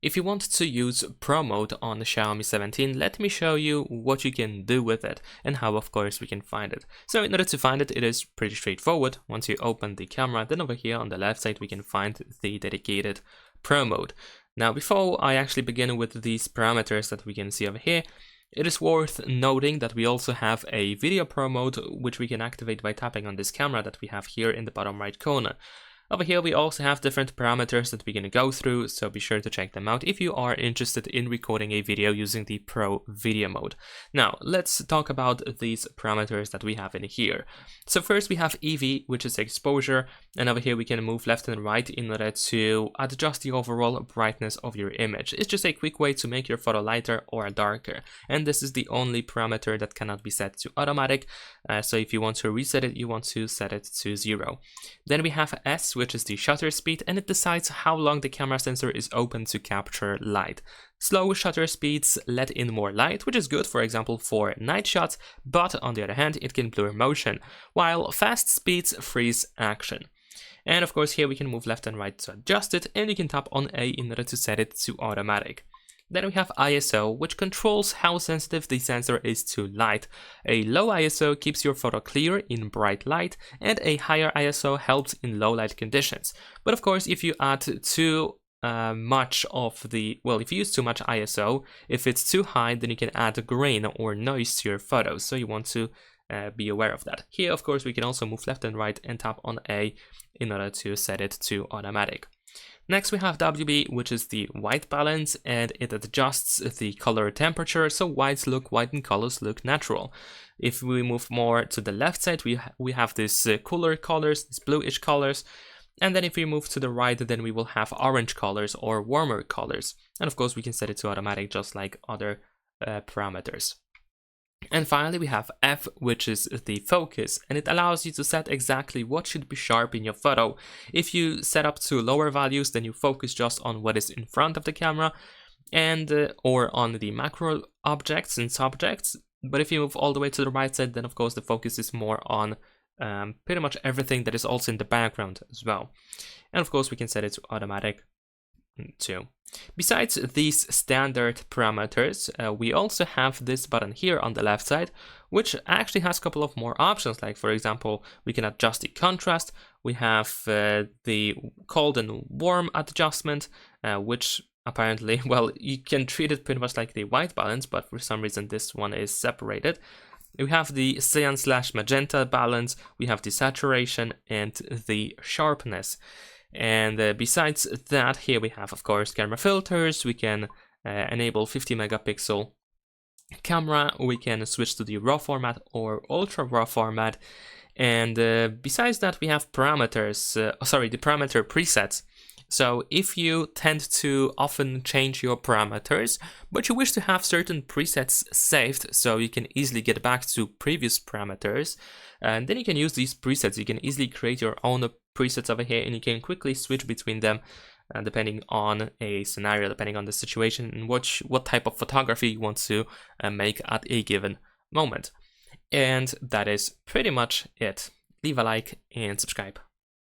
If you want to use Pro Mode on the Xiaomi 17, let me show you what you can do with it and how, of course, we can find it. So in order to find it, it is pretty straightforward. Once you open the camera, then over here on the left side, we can find the dedicated Pro Mode. Now, before I actually begin with these parameters that we can see over here, it is worth noting that we also have a Video Pro Mode, which we can activate by tapping on this camera that we have here in the bottom right corner. Over here we also have different parameters that we're going to go through, so be sure to check them out if you are interested in recording a video using the Pro Video Mode. Now, let's talk about these parameters that we have in here. So first we have EV, which is exposure, and over here we can move left and right in order to adjust the overall brightness of your image. It's just a quick way to make your photo lighter or darker, and this is the only parameter that cannot be set to automatic, so if you want to reset it, you want to set it to 0. Then we have S, which is the shutter speed, and it decides how long the camera sensor is open to capture light. Slow shutter speeds let in more light, which is good, for example, for night shots, but on the other hand, it can blur motion, while fast speeds freeze action. And of course, here we can move left and right to adjust it, and you can tap on A in order to set it to automatic. Then we have ISO, which controls how sensitive the sensor is to light. A low ISO keeps your photo clear in bright light, and a higher ISO helps in low light conditions. But of course, if you add too much of the, if you use too much ISO, if it's too high, then you can add grain or noise to your photos, so you want to be aware of that. Here, of course, we can also move left and right and tap on A in order to set it to automatic. Next we have WB, which is the white balance, and it adjusts the color temperature, so whites look white and colors look natural. If we move more to the left side, we have this cooler colors, these bluish colors, and then if we move to the right, then we will have orange colors or warmer colors. And of course we can set it to automatic just like other parameters. And finally we have F, which is the focus, and it allows you to set exactly what should be sharp in your photo. If you set up to lower values, then you focus just on what is in front of the camera and or on the macro objects and subjects. But if you move all the way to the right side, then of course the focus is more on pretty much everything that is also in the background as well. And of course we can set it to automatic too. Besides these standard parameters, we also have this button here on the left side, which actually has a couple of more options. Like for example, we can adjust the contrast. We have the cold and warm adjustment, which apparently, you can treat it pretty much like the white balance, but for some reason this one is separated. We have the cyan/magenta balance, we have the saturation and the sharpness. And besides that, here we have, of course, camera filters. We can enable 50 megapixel camera. We can switch to the RAW format or ultra RAW format. And besides that, we have parameters, the parameter presets. So if you tend to often change your parameters, but you wish to have certain presets saved so you can easily get back to previous parameters, and then you can use these presets. You can easily create your own presets over here, and you can quickly switch between them depending on a scenario, depending on the situation, and what type of photography you want to make at a given moment. And that is pretty much it. Leave a like and subscribe.